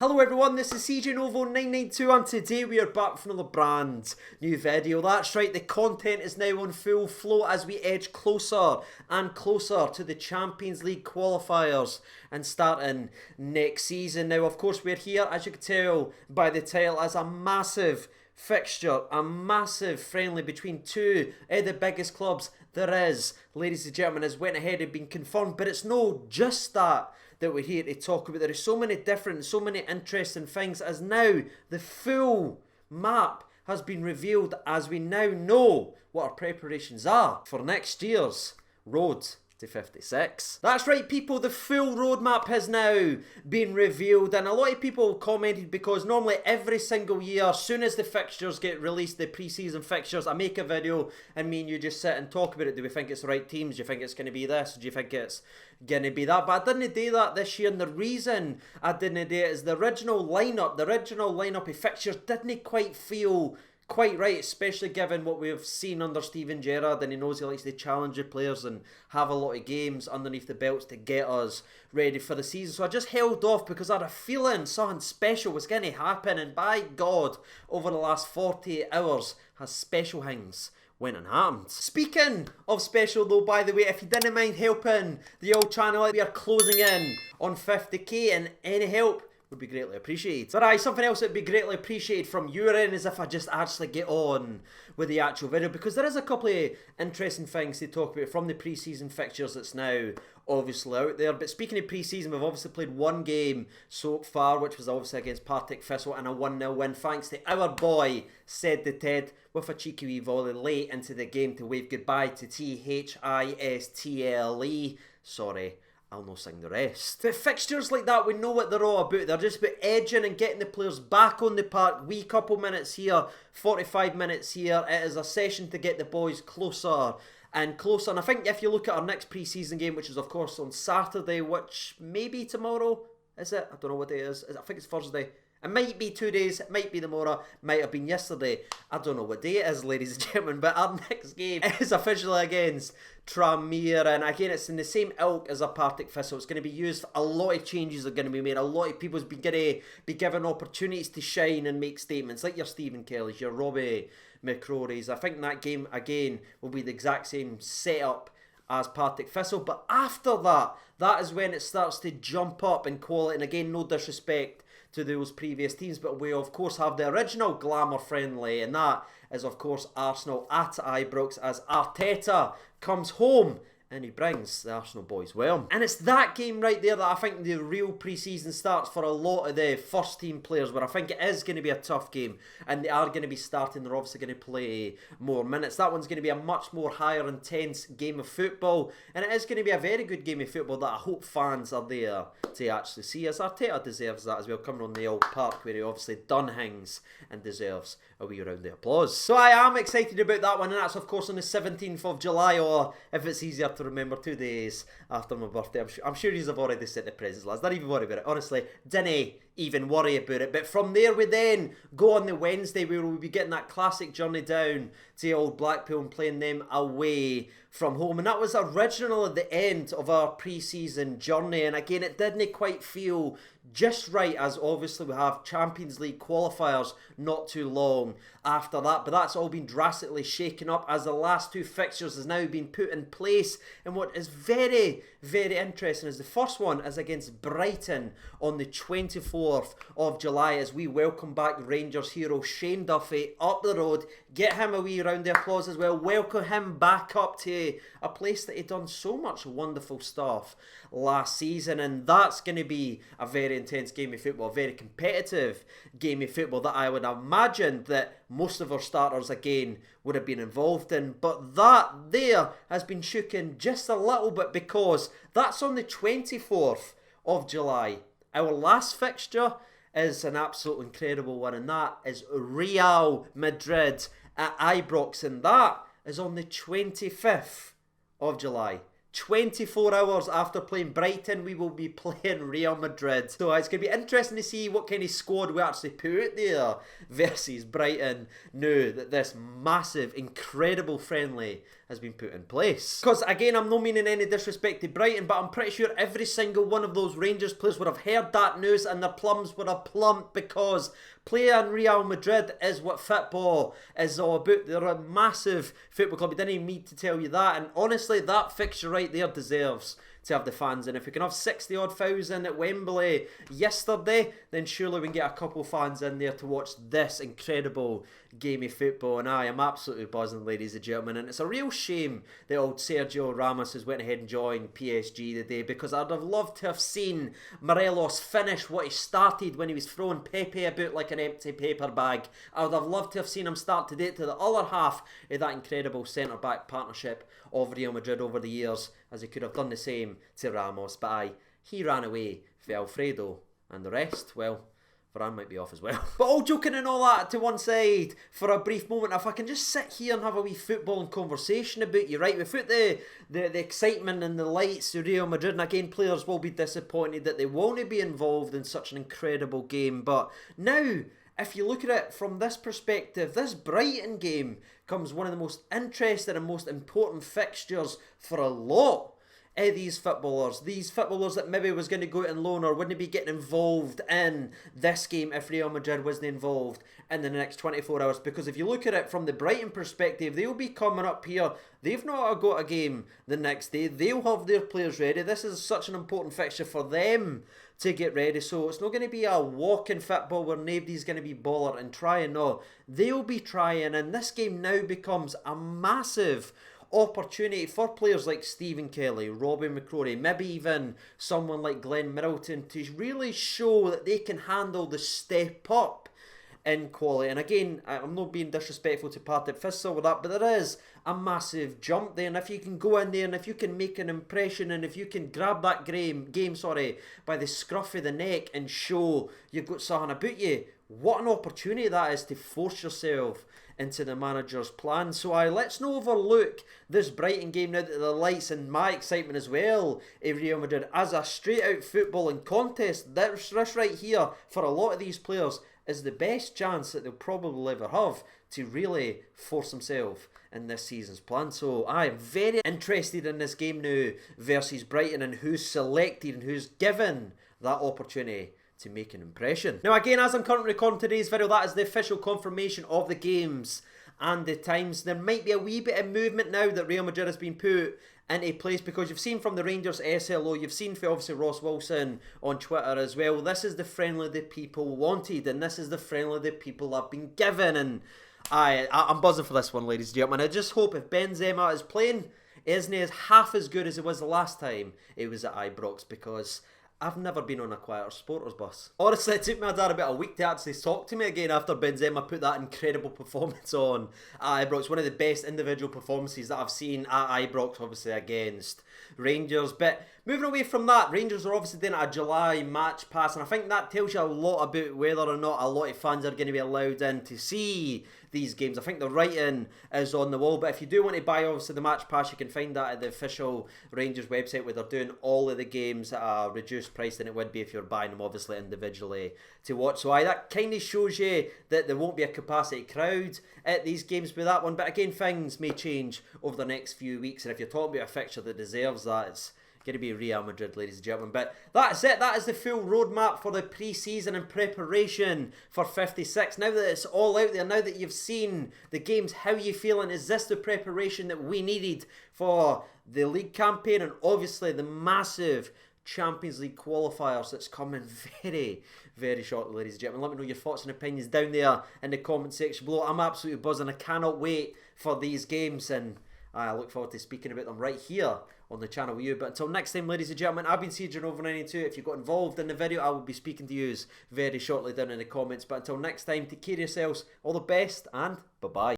Hello everyone, this is CJ Novo 992 and today we are back for another brand new video. That's right, the content is now on full flow as we edge closer and closer to the Champions League qualifiers and starting next season. Now of course we're here, as you can tell by the title, as a massive fixture, a massive friendly between two of the biggest clubs there is. Ladies and gentlemen, has went ahead and been confirmed, but it's no just that we're here to talk about. There are so many different, so many interesting things as now the full map has been revealed as we now know what our preparations are for next year's road to 56. That's right people, the full roadmap has now been revealed, and a lot of people commented because normally every single year as soon as the fixtures get released, the pre-season fixtures, I make a video and me and you just sit and talk about it. Do we think it's the right teams? Do you think it's going to be this? Do you think it's going to be that? But I didn't do that this year, and the reason I didn't do it is the original lineup of fixtures didn't quite feel quite right, especially given what we've seen under Steven Gerrard, and he knows he likes to challenge the players and have a lot of games underneath the belts to get us ready for the season. So I just held off because I had a feeling something special was going to happen, and by God, over the last 48 hours has special things went and happened. Speaking of special though, by the way, if you didn't mind helping the old channel, we are closing in on 50k, and any help would be greatly appreciated. But aye, something else that would be greatly appreciated from your end is if I just actually get on with the actual video, because there is a couple of interesting things to talk about from the pre-season fixtures that's now obviously out there. But speaking of pre-season, we've obviously played one game so far, which was obviously against Partick Thistle, and a 1-0 win thanks to our boy Said the Ted with a cheeky wee volley late into the game to wave goodbye to Thistle. Sorry, I'll no sing the rest. But fixtures like that, we know what they're all about. They're just about edging and getting the players back on the park. Wee couple minutes here, 45 minutes here. It is a session to get the boys closer and closer. And I think if you look at our next pre-season game, which is of course on Saturday, which may be tomorrow, is it? I don't know what day it is. I think it's Thursday. It might be 2 days, it might be tomorrow, might have been yesterday. I don't know what day it is, ladies and gentlemen, but our next game is officially against Tranmere, and again it's in the same ilk as a Partick Thistle. It's going to be used, a lot of changes are going to be made, a lot of people's going to be given opportunities to shine and make statements, like your Stephen Kelly's, your Robbie McCrory's. I think that game again will be the exact same setup as Partick Thistle, but after that, that is when it starts to jump up in quality, and again no disrespect to those previous teams, but we of course have the original glamour friendly, and that is of course Arsenal at Ibrox as Arteta comes home and he brings the Arsenal boys well. And it's that game right there that I think the real pre-season starts for a lot of the first team players, where I think it is going to be a tough game, and they are going to be starting, they're obviously going to play more minutes. That one's going to be a much more higher intense game of football, and it is going to be a very good game of football that I hope fans are there to actually see, as Arteta deserves that as well, coming on the old park where he obviously done things and deserves a wee round of applause. So I am excited about that one, and that's of course on the 17th of July, or if it's easier to remember, 2 days after my birthday. I'm sure you've already sent the presents, lads. Don't even worry about it. Honestly, didn't even worry about it. But from there we then go on the Wednesday where we'll be getting that classic journey down to old Blackpool and playing them away from home. And that was originally the end of our pre-season journey, and again it didn't quite feel just right, as obviously we have Champions League qualifiers not too long after that, but that's all been drastically shaken up as the last two fixtures has now been put in place. And what is very, very interesting is the first one is against Brighton on the 24th of July as we welcome back Rangers hero Shane Duffy up the road, get him a wee round of applause as well, welcome him back up to a place that he'd done so much wonderful stuff last season. And that's going to be a very intense game of football, a very competitive game of football that I would imagine that most of our starters again would have been involved in. But that there has been shooken just a little bit, because that's on the 24th of July. Our last fixture is an absolute incredible one, and that is Real Madrid at Ibrox, and that is on the 25th of July. 24 hours after playing Brighton, we will be playing Real Madrid. So it's going to be interesting to see what kind of squad we actually put out there versus Brighton now that this massive, incredible friendly has been put in place. Because again, I'm not meaning any disrespect to Brighton, but I'm pretty sure every single one of those Rangers players would have heard that news and their plums would have plumped, because playing Real Madrid is what football is all about. They're a massive football club. I didn't even need to tell you that. And honestly, that fixture right there deserves to have the fans. And if we can have 60 odd thousand at Wembley yesterday, then surely we can get a couple of fans in there to watch this incredible game of football. And I am absolutely buzzing, ladies and gentlemen. And it's a real shame that old Sergio Ramos has went ahead and joined PSG today, because I'd have loved to have seen Morelos finish what he started when he was throwing Pepe about like an empty paper bag. I would have loved to have seen him start to date to the other half of that incredible centre-back partnership of Real Madrid over the years, as he could have done the same to Ramos. But aye, he ran away for Alfredo, and the rest, well, Varane might be off as well. But all joking and all that to one side for a brief moment, if I can just sit here and have a wee footballing conversation about you, right? Without the excitement and the lights of Real Madrid, and again, players will be disappointed that they won't be involved in such an incredible game. But now, if you look at it from this perspective, this Brighton game comes one of the most interesting and most important fixtures for a lot of these footballers that maybe was going to go out on loan or wouldn't be getting involved in this game if Real Madrid wasn't involved in the next 24 hours. Because if you look at it from the Brighton perspective, they'll be coming up here. They've not got a game the next day. They'll have their players ready. This is such an important fixture for them to get ready. So it's not going to be a walk in football where nobody's going to be bothered and trying. No, they'll be trying. And this game now becomes a massive opportunity for players like Stephen Kelly, Robbie McCrory, maybe even someone like Glenn Middleton to really show that they can handle the step up in quality. And again, I'm not being disrespectful to Partick Thistle with that, but there is a massive jump there. And if you can go in there and if you can make an impression and if you can grab that game by the scruff of the neck and show you've got something about you, what an opportunity that is to force yourself into the manager's plan. So let's not overlook this Brighton game now that the lights, and my excitement as well of Real Madrid as a straight out footballing contest. This right here for a lot of these players is the best chance that they'll probably ever have to really force themselves in this season's plan. So I'm very interested in this game now versus Brighton and who's selected and who's given that opportunity to make an impression. Now again, as I'm currently recording today's video, that is the official confirmation of the games and the times. There might be a wee bit of movement now that Real Madrid has been put into place, because you've seen from the Rangers SLO, you've seen for obviously Ross Wilson on Twitter as well, this is the friendly that people wanted and this is the friendly that people have been given. And I'm buzzing for this one, ladies and gentlemen. I just hope if Benzema is playing, isn't he half as good as it was the last time it was at Ibrox, because I've never been on a quieter supporters bus. Honestly, it took my dad about a week to actually talk to me again after Benzema put that incredible performance on at Ibrox. One of the best individual performances that I've seen at Ibrox, obviously against Rangers. But moving away from that, Rangers are obviously doing a July match pass, and I think that tells you a lot about whether or not a lot of fans are going to be allowed in to see these games. I think the writing is on the wall, but if you do want to buy obviously the match pass, you can find that at the official Rangers website, where they're doing all of the games at a reduced price than it would be if you're buying them obviously individually to watch. So that kind of shows you that there won't be a capacity crowd at these games with that one. But again, things may change over the next few weeks, and if you're talking about a fixture that deserves that, it's going to be Real Madrid, ladies and gentlemen. But that's it. That is the full roadmap for the pre-season and preparation for 56. Now that it's all out there, now that you've seen the games, how are you feeling? Is this the preparation that we needed for the league campaign and obviously the massive Champions League qualifiers that's coming very, very shortly, ladies and gentlemen? Let me know your thoughts and opinions down there in the comment section below. I'm absolutely buzzing. I cannot wait for these games, and I look forward to speaking about them right here on the channel with you. But until next time, ladies and gentlemen, I've been Siege over 92. If you got involved in the video, I will be speaking to you very shortly down in the comments. But until next time, take care of yourselves, all the best, and bye-bye.